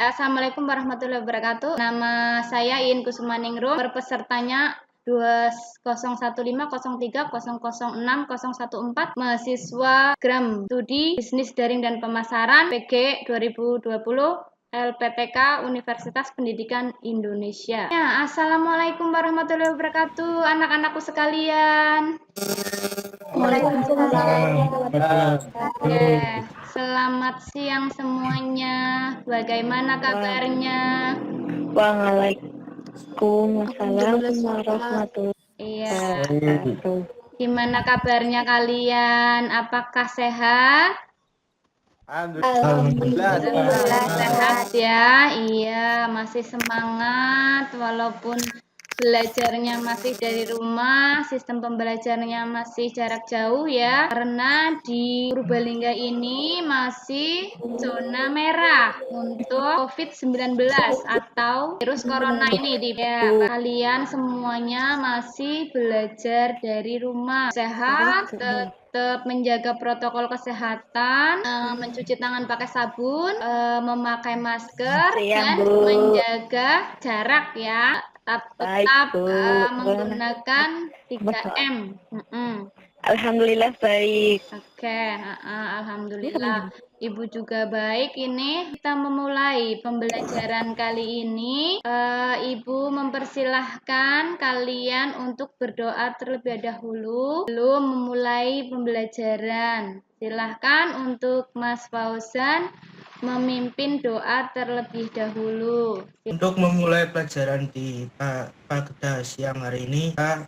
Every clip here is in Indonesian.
Assalamualaikum warahmatullahi wabarakatuh. Nama saya Iin Kusumaningrum. Pesertanya 2015030300614, mahasiswa Gram Studi Bisnis Daring dan Pemasaran PG 2020 LPTK Universitas Pendidikan Indonesia. Ya, Assalamualaikum warahmatullahi wabarakatuh, anak-anakku sekalian. Oke, selamat siang semuanya. Bagaimana kabarnya? Waalaikumsalam warahmatullahi Iya. wabarakatuh. Gimana kabarnya kalian? Apakah sehat? Alhamdulillah Sehat ya. Iya, masih semangat walaupun belajarnya masih dari rumah, sistem pembelajarannya masih jarak jauh ya. Karena di Purbalingga ini masih zona merah untuk COVID-19 atau virus corona ini ya. Kalian semuanya masih belajar dari rumah. Sehat, tetap menjaga protokol kesehatan, mencuci tangan pakai sabun, memakai masker, dan menjaga jarak ya. Tetap menggunakan 3M. Alhamdulillah baik. Oke, alhamdulillah. Ibu juga baik. Ini kita memulai pembelajaran kali ini. Ibu mempersilahkan kalian untuk berdoa terlebih dahulu sebelum memulai pembelajaran. Silahkan untuk Mas Fauzan memimpin doa terlebih dahulu. Untuk memulai pelajaran di pada siang hari ini, kita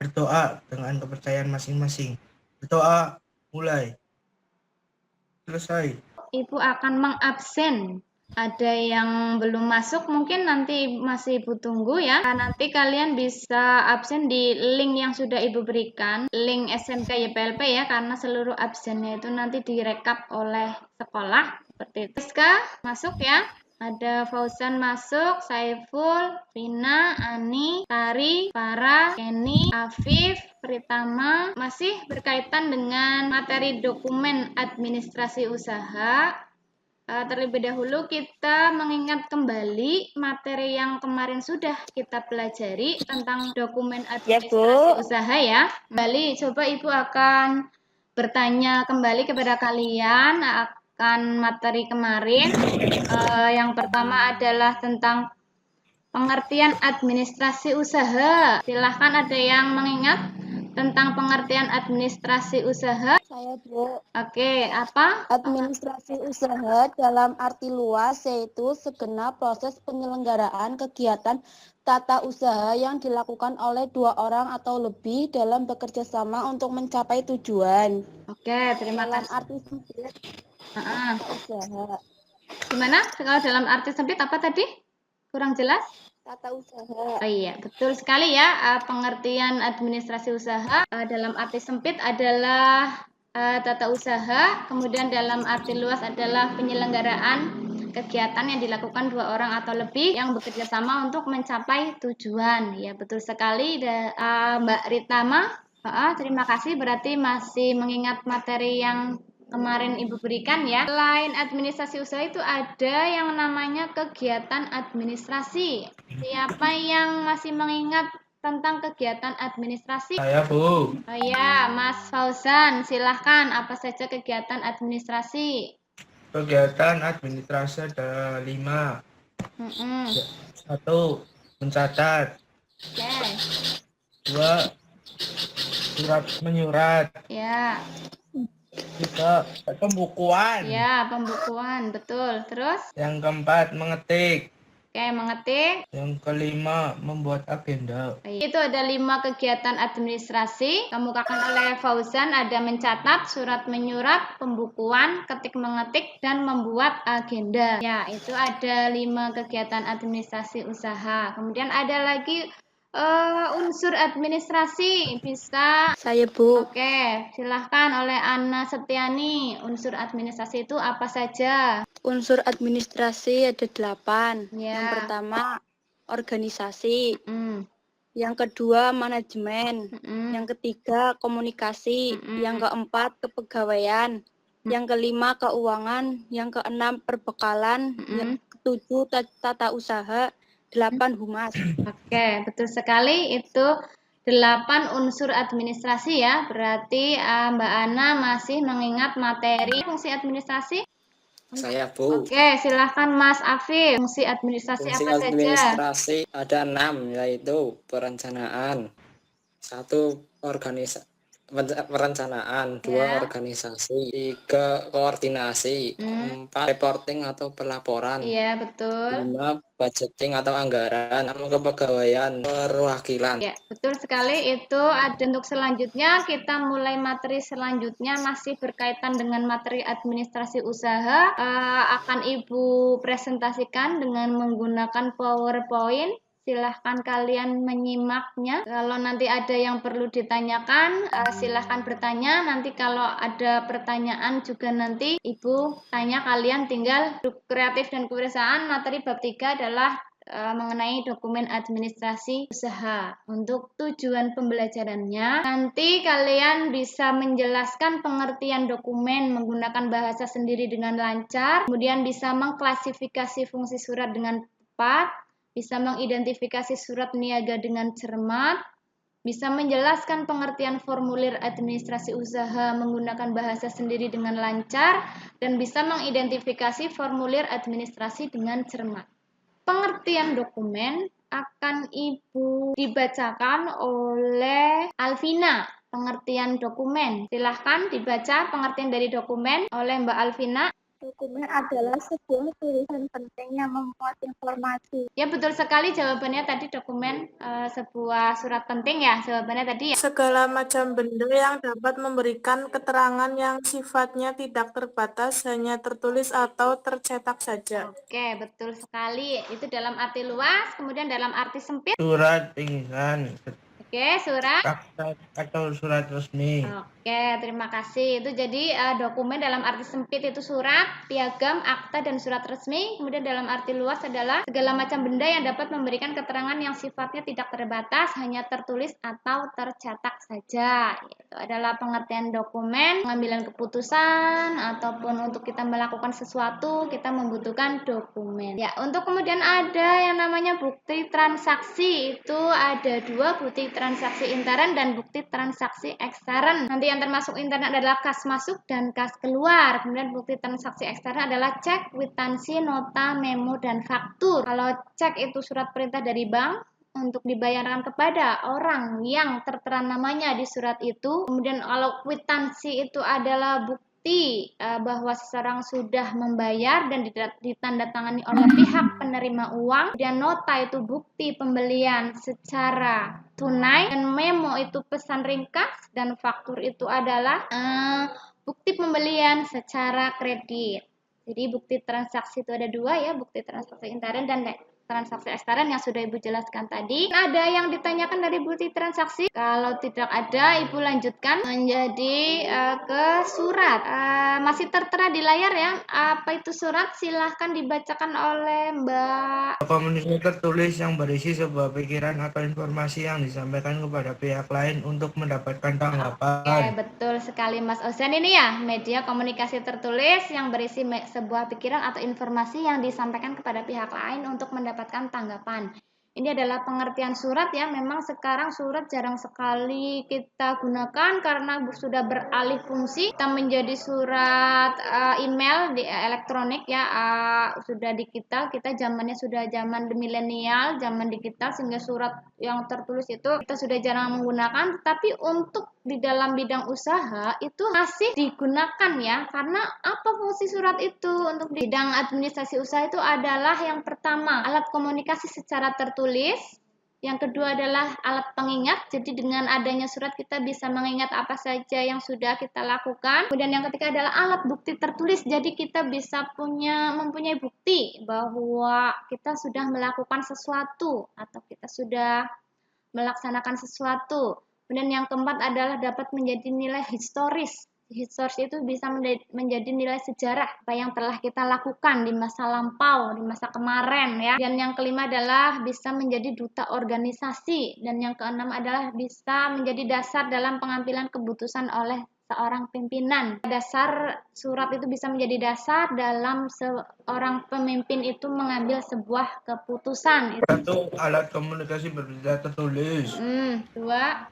berdoa dengan kepercayaan masing-masing. Berdoa, mulai, selesai. Ibu akan mengabsen. Ada yang belum masuk, mungkin nanti masih Ibu tunggu ya. Nanti kalian bisa absen di link yang sudah Ibu berikan, link SMK YPLP ya, karena seluruh absennya itu nanti direkap oleh sekolah. Seperti itu. Rizka, masuk ya. Ada Fauzan masuk, Saiful, Rina, Ani, Tari, Farah, Kenny, Afif, Pritama. Masih berkaitan dengan materi dokumen administrasi usaha. Terlebih dahulu kita mengingat kembali materi yang kemarin sudah kita pelajari tentang dokumen administrasi usaha ya. Kembali, coba Ibu akan bertanya kembali kepada kalian akan materi kemarin. Yang pertama adalah tentang pengertian administrasi usaha. Silahkan ada yang mengingat tentang pengertian administrasi usaha? Saya Bu. Oke, apa? Administrasi usaha dalam arti luas yaitu segenap proses penyelenggaraan kegiatan tata usaha yang dilakukan oleh dua orang atau lebih dalam bekerja sama untuk mencapai tujuan. Oke, terima dalam kasih. Arti sempit usaha. Gimana? Kalau dalam arti sempit apa tadi? Kurang jelas? Tata usaha. Oh iya, betul sekali ya. Pengertian administrasi usaha dalam arti sempit adalah tata usaha, kemudian dalam arti luas adalah penyelenggaraan kegiatan yang dilakukan dua orang atau lebih yang bekerja sama untuk mencapai tujuan. Ya, betul sekali Mbak Ritama. Terima kasih, berarti masih mengingat materi yang kemarin Ibu berikan ya. Selain administrasi usaha itu ada yang namanya kegiatan administrasi. Siapa yang masih mengingat tentang kegiatan administrasi? Saya, Bu. Oh ya, Mas Fauzan, silahkan. Apa saja kegiatan administrasi? Kegiatan administrasi ada 5. 1. Mencatat. 2. Surat menyurat. Ya. 3. Pembukuan. Ya, pembukuan, betul. Terus? Yang keempat, mengetik. Oke, mengetik. Yang kelima, membuat agenda. Itu ada 5 kegiatan administrasi. Kemukakan oleh Fauzan ada mencatat, surat menyurat, pembukuan, ketik mengetik, dan membuat agenda. Ya, itu ada 5 kegiatan administrasi usaha. Kemudian ada lagi unsur administrasi. Bisa? Saya Bu. Oke, silahkan oleh Anna Setiani. Unsur administrasi itu apa saja? Unsur administrasi ada 8. Ya. Yang pertama organisasi. Yang kedua manajemen. Yang ketiga komunikasi. Yang keempat kepegawaian. Yang kelima keuangan, yang keenam perbekalan, yang ketujuh tata usaha, 8 humas. Oke, betul sekali itu 8 unsur administrasi ya. Berarti Mbak Ana masih mengingat materi fungsi administrasi? Saya, Bu. Oke, silahkan Mas Afif. Fungsi administrasi Fungsi apa saja? administrasi ada 6, yaitu perencanaan, 1 perencanaan, 2 Ya. organisasi, 3 koordinasi, 4 reporting atau pelaporan, Iya, betul. 5 budgeting atau anggaran, 6 kepegawaian perwakilan. Ya, betul sekali. Itu ada untuk selanjutnya. Kita mulai materi selanjutnya masih berkaitan dengan materi administrasi usaha. Akan Ibu presentasikan dengan menggunakan PowerPoint. Silahkan kalian menyimaknya. Kalau nanti ada yang perlu ditanyakan, silahkan bertanya. Nanti kalau ada pertanyaan juga nanti Ibu tanya, kalian tinggal kreatif dan kebiasaan. Materi bab 3 adalah mengenai dokumen administrasi usaha. Untuk tujuan pembelajarannya, nanti kalian bisa menjelaskan pengertian dokumen menggunakan bahasa sendiri dengan lancar, kemudian bisa mengklasifikasi fungsi surat dengan tepat, bisa mengidentifikasi surat niaga dengan cermat, bisa menjelaskan pengertian formulir administrasi usaha menggunakan bahasa sendiri dengan lancar, dan bisa mengidentifikasi formulir administrasi dengan cermat. Pengertian dokumen akan Ibu dibacakan oleh Alvina. Pengertian dokumen. Silahkan dibaca pengertian dari dokumen oleh Mbak Alvina. Dokumen adalah sebuah tulisan penting yang memuat informasi. Ya, betul sekali jawabannya tadi, dokumen sebuah surat penting ya, jawabannya tadi ya. Segala macam benda yang dapat memberikan keterangan yang sifatnya tidak terbatas, hanya tertulis atau tercetak saja. Oke, betul sekali. Itu dalam arti luas, kemudian dalam arti sempit. Surat pingsan, Oke, surat akta atau surat resmi. Oke, terima kasih. Itu jadi dokumen dalam arti sempit itu surat, piagam, akta, dan surat resmi. Kemudian dalam arti luas adalah segala macam benda yang dapat memberikan keterangan yang sifatnya tidak terbatas, hanya tertulis atau tercetak saja. Itu adalah pengertian dokumen, pengambilan keputusan, ataupun untuk kita melakukan sesuatu, kita membutuhkan dokumen. Ya, untuk kemudian ada yang namanya bukti transaksi. Itu ada 2, bukti transaksi intern dan bukti transaksi ekstern. Nanti yang termasuk intern adalah kas masuk dan kas keluar. Kemudian bukti transaksi ekstern adalah cek, kwitansi, nota, memo, dan faktur. Kalau cek itu surat perintah dari bank untuk dibayarkan kepada orang yang tertera namanya di surat itu. Kemudian kalau kwitansi itu adalah bukti bahwa seseorang sudah membayar dan ditandatangani oleh pihak penerima uang. Dan nota itu bukti pembelian secara tunai, dan memo itu pesan ringkas, dan faktur itu adalah bukti pembelian secara kredit. Jadi bukti transaksi itu ada 2 ya, bukti transaksi intern dan transaksi ekstern yang sudah Ibu jelaskan tadi. Ada yang ditanyakan dari bukti transaksi? Kalau tidak ada, Ibu lanjutkan menjadi ke surat. Masih tertera di layar ya. Apa itu surat? Silahkan dibacakan oleh Mbak. Komunikasi tertulis yang berisi sebuah pikiran atau informasi yang disampaikan kepada pihak lain untuk mendapatkan tanggapan. Oke, betul sekali Mas Osen. Ini ya, media komunikasi tertulis yang berisi sebuah pikiran atau informasi yang disampaikan kepada pihak lain untuk mendapatkan tanggapan. Ini adalah pengertian surat ya. Memang sekarang surat jarang sekali kita gunakan karena sudah beralih fungsi. Kita menjadi surat email di elektronik ya, sudah digital. Kita zamannya sudah zaman milenial, zaman digital, sehingga surat yang tertulis itu kita sudah jarang menggunakan. Tapi untuk di dalam bidang usaha itu masih digunakan ya. Karena apa fungsi surat itu? Untuk di bidang administrasi usaha itu adalah yang pertama, alat komunikasi secara tertulis. Yang kedua adalah alat pengingat. Jadi dengan adanya surat kita bisa mengingat apa saja yang sudah kita lakukan. Kemudian yang ketiga adalah alat bukti tertulis. Jadi kita bisa mempunyai bukti bahwa kita sudah melakukan sesuatu atau kita sudah melaksanakan sesuatu. Kemudian yang keempat adalah dapat menjadi nilai historis. Historis itu bisa menjadi nilai sejarah apa yang telah kita lakukan di masa lampau, di masa kemarin ya. Dan yang kelima adalah bisa menjadi duta organisasi, dan yang keenam adalah bisa menjadi dasar dalam pengambilan keputusan oleh seorang pimpinan. Dasar surat itu bisa menjadi dasar dalam seorang pemimpin itu mengambil sebuah keputusan. Satu, alat komunikasi berita tertulis. Dua,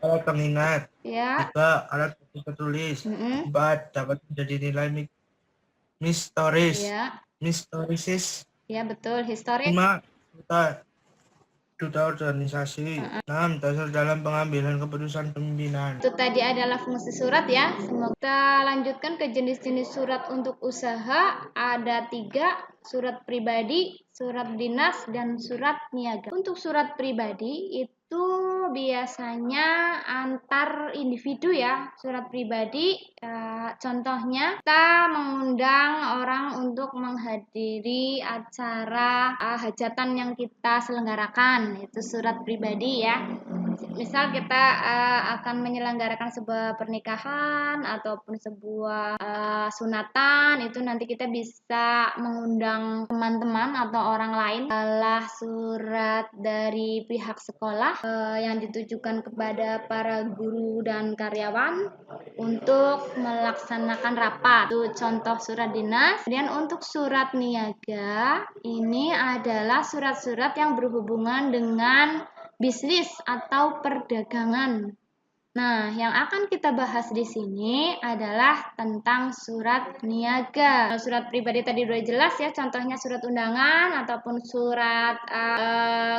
Alat pengingat. ya. 3, alat bukti tertulis. 4, dapat menjadi nilai historis. Ya, betul, historis. 5, duta organisasi. 6, dasar dalam pengambilan keputusan pimpinan. Itu tadi adalah fungsi surat ya. Semoga kita lanjutkan ke jenis-jenis surat untuk usaha. Ada 3, surat pribadi, surat dinas, dan surat niaga. Untuk surat pribadi itu biasanya antar individu ya. Surat pribadi contohnya kita mengundang orang untuk menghadiri acara hajatan yang kita selenggarakan, itu surat pribadi ya. Misal kita akan menyelenggarakan sebuah pernikahan ataupun sebuah sunatan, itu nanti kita bisa mengundang teman-teman atau orang lain. Adalah surat dari pihak sekolah yang ditujukan kepada para guru dan karyawan untuk melaksanakan rapat. Itu contoh surat dinas. Kemudian untuk surat niaga, ini adalah surat-surat yang berhubungan dengan bisnis atau perdagangan. Nah, yang akan kita bahas di sini adalah tentang surat niaga. Surat pribadi tadi udah jelas ya, contohnya surat undangan ataupun surat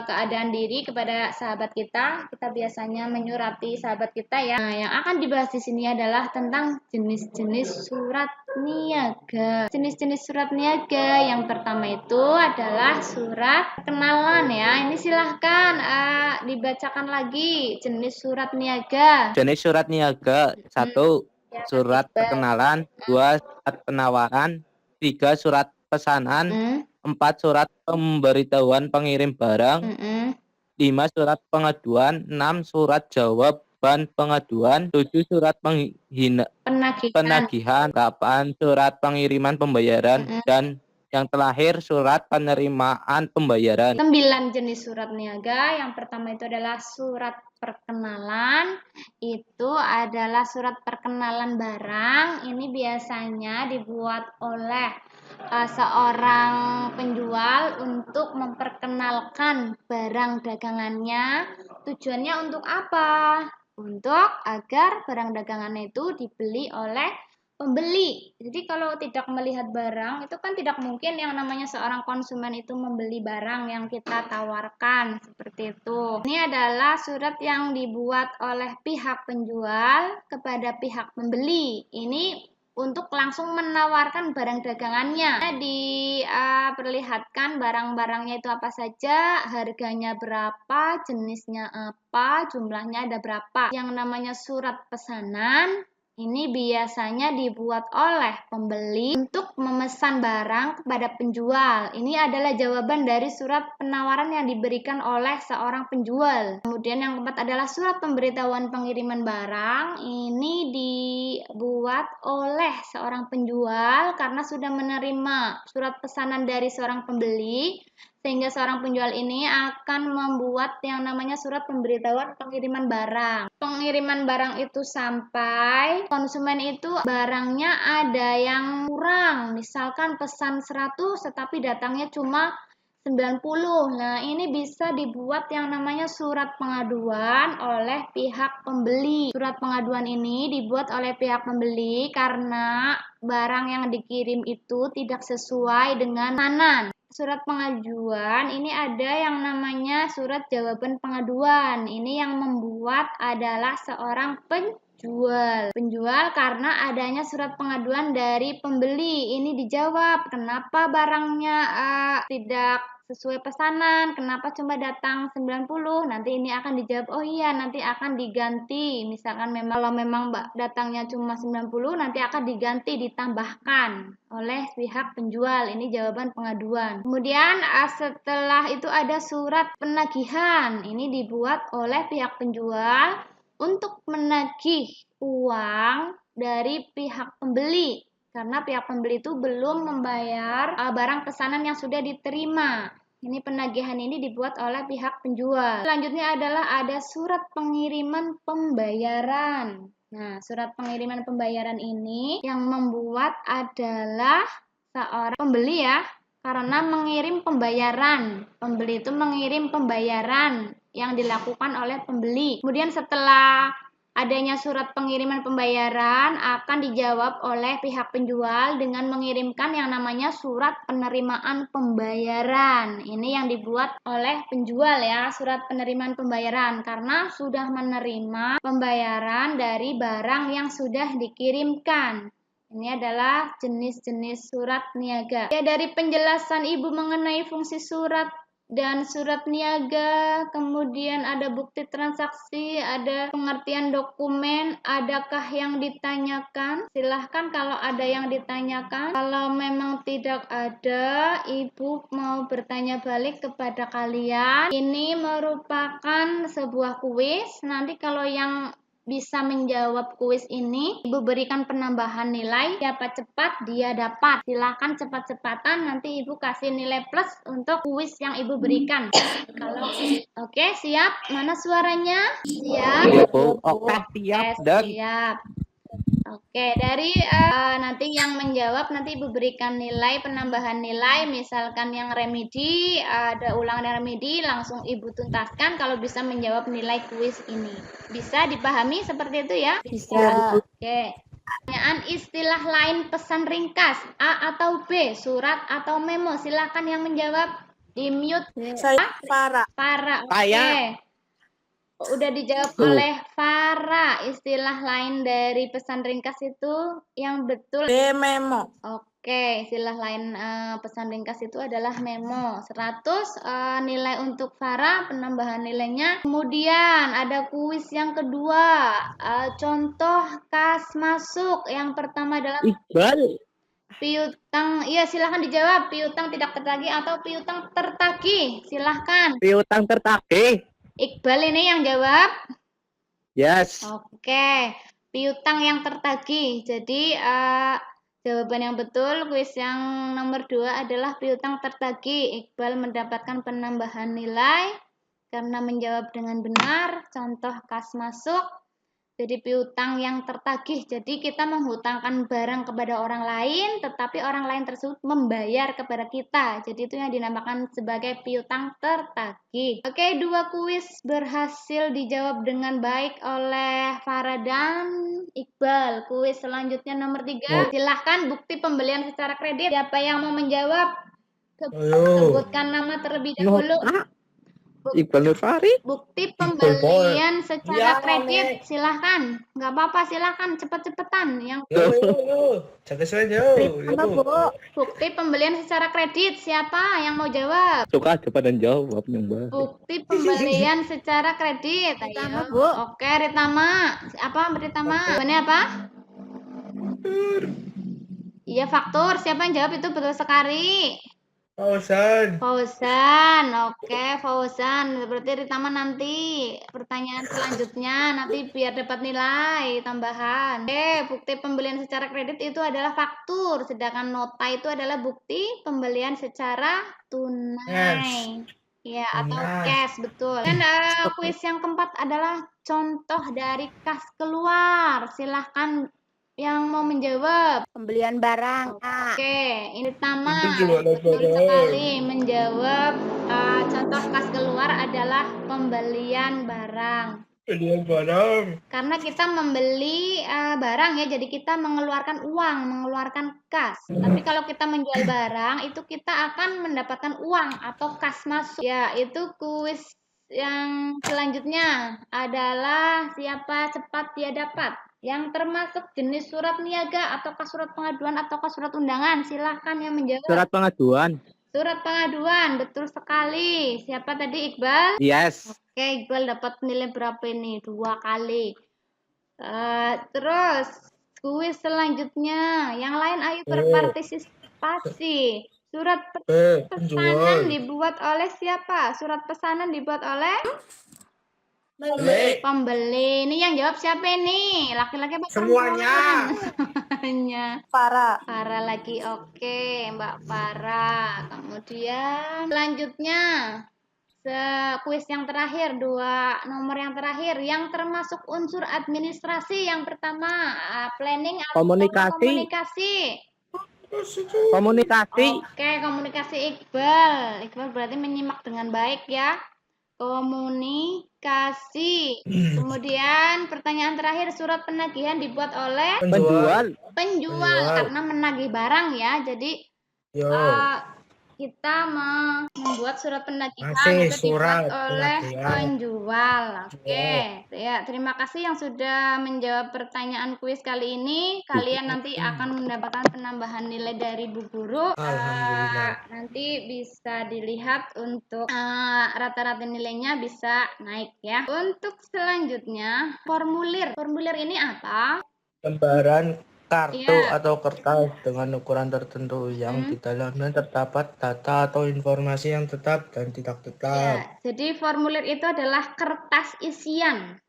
keadaan diri kepada sahabat kita. Kita biasanya menyurati sahabat kita ya. Nah, yang akan dibahas di sini adalah tentang jenis-jenis surat niaga. Jenis-jenis surat niaga yang pertama itu adalah surat perkenalan ya. Ini silahkan dibacakan lagi jenis surat niaga. Jenis surat niaga: 1. Surat perkenalan. 2. Surat penawaran. 3. Surat pesanan. 4. Surat pemberitahuan pengirim barang. 5. Surat pengaduan. 6. Surat jawaban pengaduan. 7. Surat penagihan. 8. Surat pengiriman pembayaran. Dan yang terakhir, surat penerimaan pembayaran. 9 jenis surat niaga. Yang pertama itu adalah surat perkenalan. Itu adalah surat perkenalan barang. Ini biasanya dibuat oleh seorang penjual untuk memperkenalkan barang dagangannya. Tujuannya untuk apa? Untuk agar barang dagangannya itu dibeli oleh pembeli. Jadi kalau tidak melihat barang, itu kan tidak mungkin yang namanya seorang konsumen itu membeli barang yang kita tawarkan, seperti itu. Ini adalah surat yang dibuat oleh pihak penjual kepada pihak pembeli. Ini untuk langsung menawarkan barang dagangannya. Diperlihatkan barang-barangnya itu apa saja, harganya berapa, jenisnya apa, jumlahnya ada berapa. Yang namanya surat pesanan ini biasanya dibuat oleh pembeli untuk memesan barang kepada penjual. Ini adalah jawaban dari surat penawaran yang diberikan oleh seorang penjual. Kemudian yang keempat adalah surat pemberitahuan pengiriman barang. Ini dibuat oleh seorang penjual karena sudah menerima surat pesanan dari seorang pembeli, sehingga seorang penjual ini akan membuat yang namanya surat pemberitahuan pengiriman barang. Pengiriman barang itu sampai konsumen itu barangnya ada yang kurang. Misalkan pesan 100 tetapi datangnya cuma 90. Nah, ini bisa dibuat yang namanya surat pengaduan oleh pihak pembeli. Surat pengaduan ini dibuat oleh pihak pembeli karena barang yang dikirim itu tidak sesuai dengan pesanan. Surat pengajuan ini ada yang namanya surat jawaban pengaduan. Ini yang membuat adalah seorang penjual. Penjual karena adanya surat pengaduan dari pembeli. Ini dijawab kenapa barangnya tidak sesuai pesanan, kenapa cuma datang 90. Nanti ini akan dijawab, oh iya nanti akan diganti. Misalkan kalau memang datangnya cuma 90, nanti akan diganti, ditambahkan oleh pihak penjual. Ini jawaban pengaduan. Kemudian setelah itu ada surat penagihan. Ini dibuat oleh pihak penjual untuk menagih uang dari pihak pembeli, karena pihak pembeli itu belum membayar barang pesanan yang sudah diterima. Ini penagihan ini dibuat oleh pihak penjual. Selanjutnya adalah ada surat pengiriman pembayaran. Nah, surat pengiriman pembayaran ini yang membuat adalah seorang pembeli ya, karena mengirim pembayaran. Pembeli itu mengirim pembayaran yang dilakukan oleh pembeli. Kemudian setelah adanya surat pengiriman pembayaran akan dijawab oleh pihak penjual dengan mengirimkan yang namanya surat penerimaan pembayaran. Ini yang dibuat oleh penjual ya, surat penerimaan pembayaran, karena sudah menerima pembayaran dari barang yang sudah dikirimkan. Ini adalah jenis-jenis surat niaga. Ya, dari penjelasan Ibu mengenai fungsi surat dan surat niaga, kemudian ada bukti transaksi, ada pengertian dokumen, adakah yang ditanyakan? Silahkan kalau ada yang ditanyakan. Kalau memang tidak ada, Ibu mau bertanya balik kepada kalian. Ini merupakan sebuah kuis. Nanti kalau yang bisa menjawab kuis ini, Ibu berikan penambahan nilai. Siapa cepat, dia dapat. Silahkan cepat-cepatan, nanti Ibu kasih nilai plus untuk kuis yang Ibu berikan. Kalau oke, siap? Mana suaranya? Siap? Iya, Bu. Oke, siap. Dan Siap. Oke, dari nanti yang menjawab nanti Ibu berikan nilai, penambahan nilai, misalkan yang remedi, ada ulangan dan remedi, langsung Ibu tuntaskan kalau bisa menjawab nilai kuis ini. Bisa dipahami seperti itu ya? Bisa. Oke. Pertanyaan istilah lain pesan ringkas, A atau B, surat atau memo, silakan yang menjawab. Di mute Saya Farah. Farah. Oke. Saya. Udah dijawab Tuh. oleh Farah. Istilah lain dari pesan ringkas itu yang betul. B. Memo. Oke, istilah lain pesan ringkas itu adalah memo. 100 nilai untuk Farah, penambahan nilainya. Kemudian ada kuis yang kedua. Contoh kas masuk. Yang pertama adalah Iqbal. piutang. Iya, silahkan dijawab. Piutang tidak tertagih atau piutang tertagih. Silahkan. Piutang tertagih. Iqbal ini yang jawab. Yes. Oke, piutang yang tertagih. Jadi jawaban yang betul kuis yang nomor 2 adalah piutang tertagih. Iqbal mendapatkan penambahan nilai karena menjawab dengan benar. Contoh kas masuk. Jadi piutang yang tertagih. Jadi kita menghutangkan barang kepada orang lain, tetapi orang lain tersebut membayar kepada kita. Jadi itu yang dinamakan sebagai piutang tertagih. Oke, 2 kuis berhasil dijawab dengan baik oleh Farah dan Iqbal. Kuis selanjutnya nomor 3. Silahkan bukti pembelian secara kredit. Siapa yang mau menjawab? Sebutkan nama terlebih dahulu. Iqbal Nurfari. Bukti pembelian secara kredit, silahkan. Nggak apa-apa, silahkan cepet-cepetan. Yang bukti pembelian secara kredit, siapa yang mau jawab? Suka cepat dan jawab Mbak. Bukti pembelian secara kredit. Ayo. Bu. Oke, Ritama. Apa Ritama? Jawabannya apa? Iya, faktur. Siapa yang jawab itu betul sekali? Fauzan, oke Fauzan. Berarti Ritama nanti pertanyaan selanjutnya nanti biar dapat nilai tambahan. Oke, bukti pembelian secara kredit itu adalah faktur, sedangkan nota itu adalah bukti pembelian secara tunai. Ya, atau cash, betul. Dan kuis yang keempat adalah contoh dari kas keluar. Silahkan yang mau menjawab. Pembelian barang. Oke, ini Tama betul sekali menjawab. Contoh kas keluar adalah pembelian barang. Karena kita membeli barang ya, jadi kita mengeluarkan uang, mengeluarkan kas. Tapi kalau kita menjual barang, itu kita akan mendapatkan uang atau kas masuk. Ya, itu kuis yang selanjutnya adalah siapa cepat dia dapat. Yang termasuk jenis surat niaga ataukah surat pengaduan ataukah surat undangan. Silahkan yang menjawab. Surat pengaduan. Surat pengaduan, betul sekali. Siapa tadi, Iqbal? Yes. Oke, Iqbal dapat nilai berapa ini? 2 kali. Terus, kuis selanjutnya. Yang lain ayo berpartisipasi. Surat pesanan dibuat oleh siapa? Surat pesanan dibuat oleh pembeli. Ini yang jawab siapa ini? Laki-laki apa Semuanya. Semuanya. Farah. Farah lagi. Oke, Mbak Farah. Kemudian selanjutnya kuis yang terakhir, 2 nomor yang terakhir, yang termasuk unsur administrasi yang pertama, planning atau Komunikasi. Komunikasi. Oke, komunikasi Iqbal. Iqbal berarti menyimak dengan baik ya. Komunikasi. Kemudian pertanyaan terakhir, surat penagihan dibuat oleh Penjual. karena menagih barang ya. Jadi Yo. kita membuat surat penagihan Masih itu surat dibuat oleh penagihan. penjual. Oke. Ya, terima kasih yang sudah menjawab pertanyaan kuis kali ini. Kalian nanti akan mendapatkan penambahan nilai dari Bu Guru. Alhamdulillah. Nanti bisa dilihat untuk rata-rata nilainya bisa naik ya. Untuk selanjutnya, formulir. Formulir ini apa? Lembaran kartu Iya. atau kertas dengan ukuran tertentu yang di dalamnya terdapat data atau informasi yang tetap dan tidak tetap. Ya, jadi formulir itu adalah kertas isian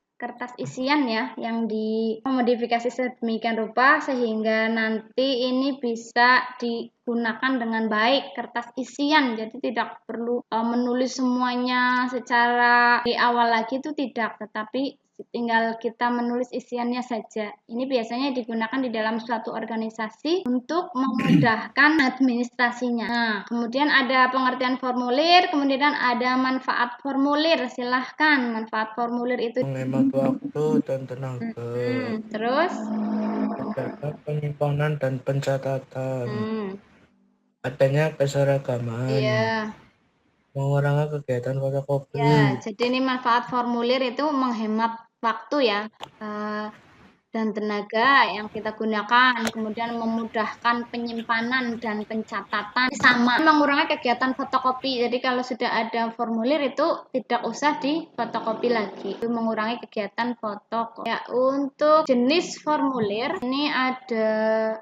ya, yang dimodifikasi sedemikian rupa sehingga nanti ini bisa digunakan dengan baik, kertas isian. Jadi tidak perlu menulis semuanya secara di awal lagi, itu tidak, tetapi tinggal kita menulis isiannya saja. Ini biasanya digunakan di dalam suatu organisasi untuk memudahkan administrasinya. Nah, kemudian ada pengertian formulir, kemudian ada manfaat formulir. Silahkan, manfaat formulir itu Menghemat waktu dan tenaga. Terus Terdapat penyimpanan dan pencatatan. Adanya keseragaman. Iya. Mengurangi kegiatan fotokopi. Ya, jadi ini manfaat formulir itu menghemat waktu ya dan tenaga yang kita gunakan, kemudian memudahkan penyimpanan dan pencatatan, sama mengurangi kegiatan fotokopi. Jadi kalau sudah ada formulir itu tidak usah di fotokopi lagi, itu mengurangi kegiatan fotokopi. Ya, untuk jenis formulir ini ada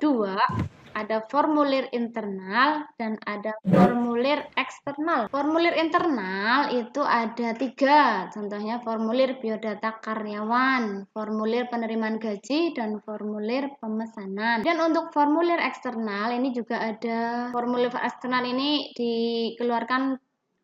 2. Ada formulir internal dan ada formulir eksternal. Formulir internal itu ada 3, contohnya formulir biodata karyawan, formulir penerimaan gaji, dan formulir pemesanan. Dan untuk formulir eksternal ini juga ada. Formulir eksternal ini dikeluarkan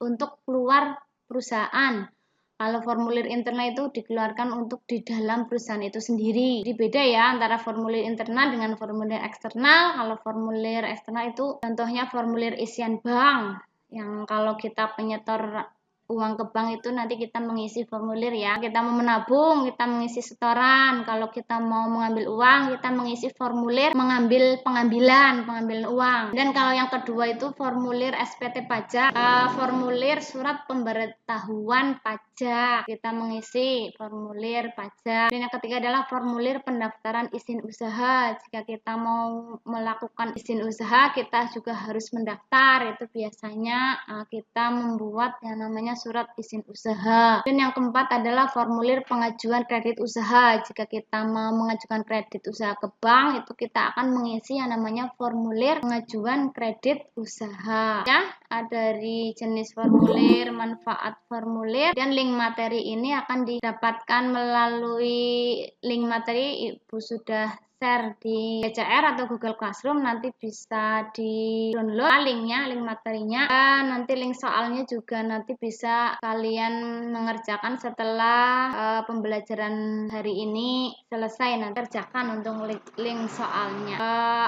untuk keluar perusahaan. Kalau formulir internal itu dikeluarkan untuk di dalam perusahaan itu sendiri. Jadi beda ya antara formulir internal dengan formulir eksternal. Kalau formulir eksternal itu contohnya formulir isian bank, yang kalau kita penyetor uang ke bank itu nanti kita mengisi formulir ya. Kita mau menabung, kita mengisi setoran. Kalau kita mau mengambil uang, kita mengisi formulir mengambil pengambilan uang. Dan kalau yang kedua itu formulir SPT pajak, formulir surat pemberitahuan pajak. Kita mengisi formulir pajak. Dan yang ketiga adalah formulir pendaftaran izin usaha. Jika kita mau melakukan izin usaha, kita juga harus mendaftar. Itu biasanya kita membuat yang namanya surat izin usaha. Dan yang keempat adalah formulir pengajuan kredit usaha. Jika kita mau mengajukan kredit usaha ke bank, itu kita akan mengisi yang namanya formulir pengajuan kredit usaha. Ya, dari jenis formulir, manfaat formulir, dan link materi ini akan didapatkan melalui link materi Ibu sudah share di PCR atau Google Classroom. Nanti bisa di-download linknya, link materinya, dan nanti link soalnya juga nanti bisa kalian mengerjakan setelah pembelajaran hari ini selesai. Nanti kerjakan untuk link soalnya.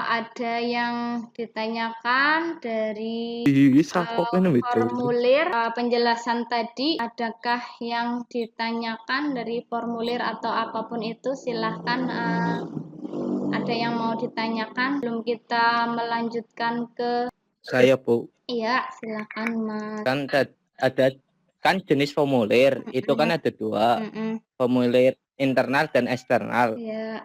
Ada yang ditanyakan dari formulir penjelasan tadi, adakah yang ditanyakan dari formulir atau apapun itu? Silahkan, ada yang mau ditanyakan belum kita melanjutkan ke Saya, Bu. Iya, silakan Mas. Kan ada kan jenis formulir itu kan ada 2, formulir internal dan eksternal. Iya.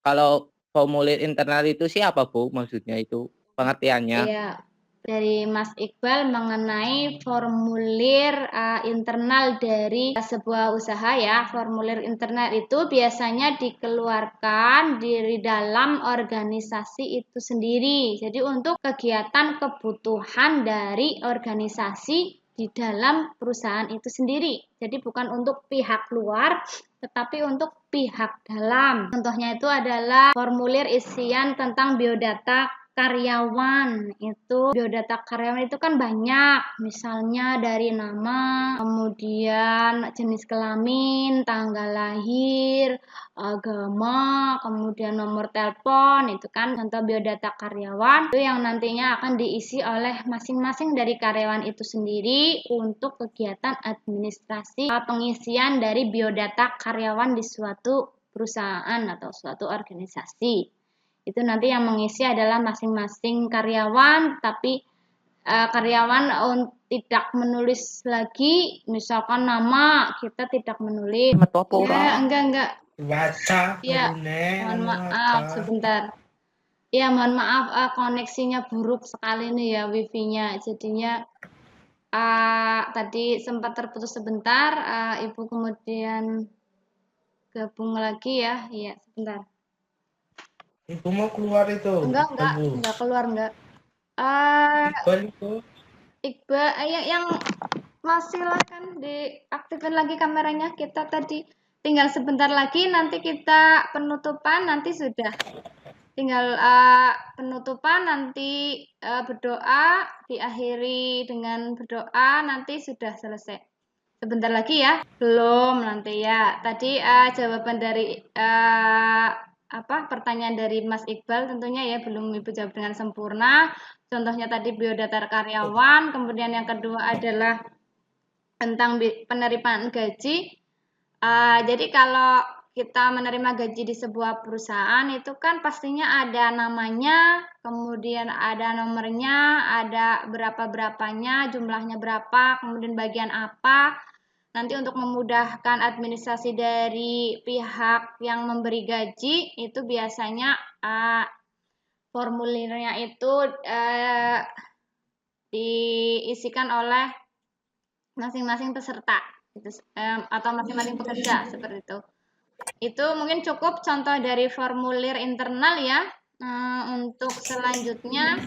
Kalau formulir internal itu siapa, Bu? Maksudnya itu pengertiannya? Iya, dari Mas Iqbal mengenai formulir internal dari sebuah usaha ya. Formulir internal itu biasanya dikeluarkan dari dalam organisasi itu sendiri. Jadi untuk kegiatan kebutuhan dari organisasi di dalam perusahaan itu sendiri. Jadi bukan untuk pihak luar, tetapi untuk pihak dalam. Contohnya itu adalah formulir isian tentang biodata karyawan. Itu biodata karyawan itu kan banyak, misalnya dari nama, kemudian jenis kelamin, tanggal lahir, agama, kemudian nomor telepon. Itu kan contoh biodata karyawan itu yang nantinya akan diisi oleh masing-masing dari karyawan itu sendiri untuk kegiatan administrasi pengisian dari biodata karyawan di suatu perusahaan atau suatu organisasi. Itu nanti yang mengisi adalah masing-masing karyawan, tapi karyawan tidak menulis lagi, misalkan nama kita tidak menulis. Enggak. Baca, Ya, mohon maaf sebentar. Ya, mohon maaf koneksinya buruk sekali nih ya wifi-nya. Jadinya tadi sempat terputus sebentar, Ibu kemudian gabung lagi ya. Iya, sebentar. Ibu mau keluar itu? Enggak keluar enggak. Iqbal itu. Iqbal, yang silahkan diaktifkan lagi kameranya. Kita tadi tinggal sebentar lagi, nanti kita penutupan, nanti sudah. Tinggal penutupan, nanti berdoa, diakhiri dengan berdoa, nanti sudah selesai. Sebentar lagi ya, belum nanti ya. Tadi jawaban dari pertanyaan dari Mas Iqbal tentunya ya belum Ibu jawab dengan sempurna. Contohnya tadi biodata karyawan, kemudian yang kedua adalah tentang penerimaan gaji. Jadi kalau kita menerima gaji di sebuah perusahaan itu kan pastinya ada namanya, kemudian ada nomornya, ada berapa-berapanya, jumlahnya berapa, kemudian bagian apa. Nanti untuk memudahkan administrasi dari pihak yang memberi gaji, itu biasanya formulirnya itu diisikan oleh masing-masing peserta atau masing-masing pekerja seperti itu. Itu mungkin cukup contoh dari formulir internal ya. Untuk selanjutnya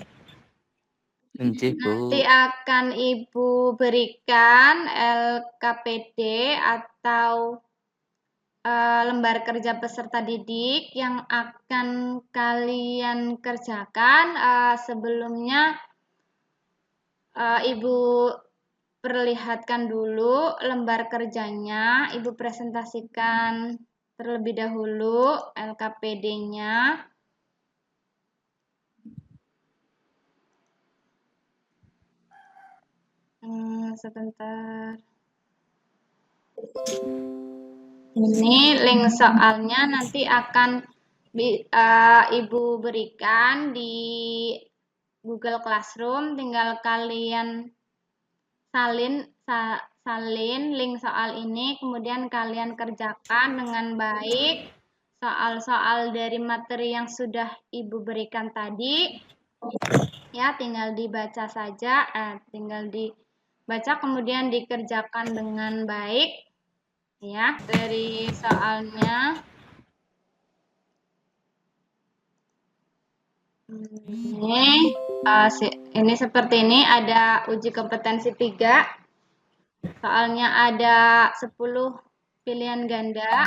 nanti akan Ibu berikan LKPD atau lembar kerja peserta didik yang akan kalian kerjakan. Sebelumnya Ibu perlihatkan dulu lembar kerjanya, Ibu presentasikan terlebih dahulu LKPD-nya. Sebentar. Ini link soalnya nanti akan Ibu berikan di Google Classroom, tinggal kalian salin link soal ini, kemudian kalian kerjakan dengan baik soal-soal dari materi yang sudah Ibu berikan tadi. Ya, tinggal dibaca saja, tinggal dibaca kemudian dikerjakan dengan baik. Ya, dari soalnya. Ini seperti ini, ada uji kompetensi 3. Soalnya ada 10 pilihan ganda.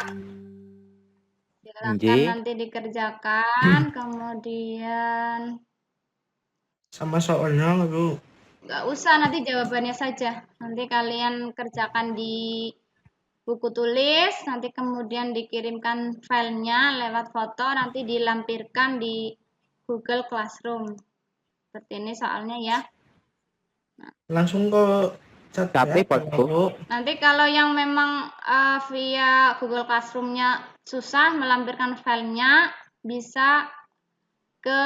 Silakan nanti dikerjakan, kemudian Sama soalnya Bu. Nggak usah, nanti jawabannya saja. Nanti kalian kerjakan di buku tulis, nanti kemudian dikirimkan filenya lewat foto, nanti dilampirkan di Google Classroom. Seperti ini soalnya ya. Langsung ke chat ya, Bu. Nanti kalau yang memang via Google Classroom-nya susah melampirkan filenya, bisa ke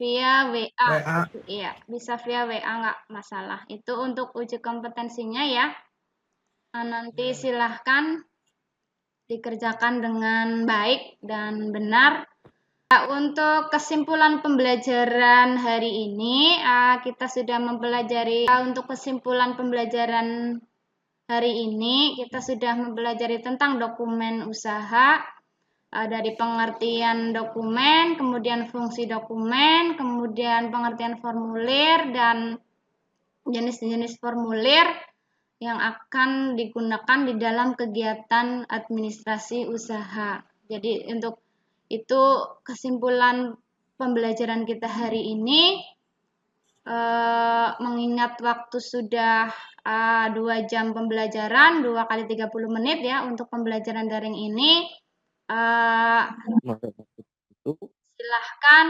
via WA. Iya, bisa via WA, nggak masalah. Itu untuk uji kompetensinya ya. Nanti silahkan dikerjakan dengan baik dan benar. Untuk kesimpulan pembelajaran hari ini, kita sudah mempelajari untuk kesimpulan pembelajaran hari ini, kita sudah mempelajari tentang dokumen usaha, dari pengertian dokumen, kemudian fungsi dokumen, kemudian pengertian formulir, dan jenis-jenis formulir yang akan digunakan di dalam kegiatan administrasi usaha. Jadi untuk itu kesimpulan pembelajaran kita hari ini. Mengingat waktu sudah 2 jam pembelajaran, 2 kali 30 menit ya untuk pembelajaran daring ini. Silahkan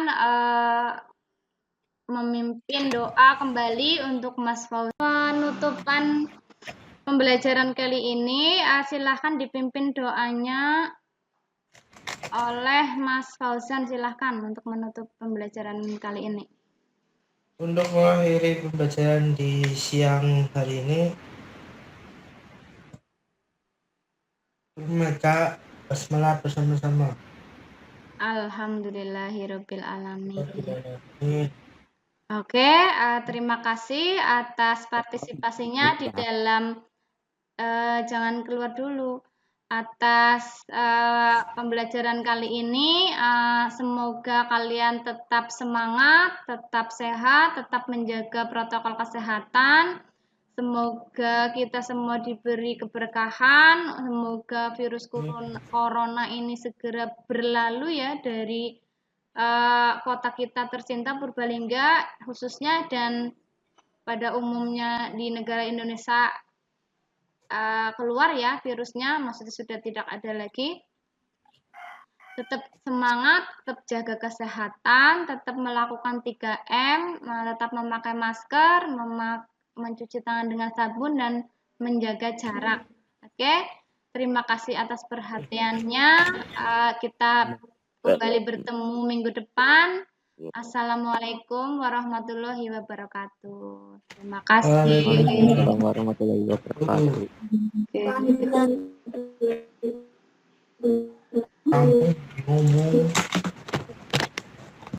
memimpin doa kembali untuk Mas Fauzan. Penutupan pembelajaran kali ini, silahkan dipimpin doanya oleh Mas Fauzan. Silahkan untuk menutup pembelajaran kali ini. Untuk mengakhiri pembelajaran di siang hari ini, membaca basmalah bersama-sama. Alhamdulillahirabbil alamin. Oke, terima kasih atas partisipasinya di dalam jangan keluar dulu. Atas pembelajaran kali ini, semoga kalian tetap semangat, tetap sehat, tetap menjaga protokol kesehatan. Semoga kita semua diberi keberkahan, semoga virus corona ini segera berlalu ya dari kota kita tercinta Purbalingga khususnya, dan pada umumnya di negara Indonesia keluar ya virusnya, maksudnya sudah tidak ada lagi. Tetap semangat, tetap jaga kesehatan, tetap melakukan 3M, tetap memakai masker, mencuci tangan dengan sabun, dan menjaga jarak. Oke, terima kasih atas perhatiannya. Kita kembali bertemu minggu depan. Assalamualaikum warahmatullahi wabarakatuh. Terima kasih. Waalaikumsalam warahmatullahi wabarakatuh. Kampung ngomong.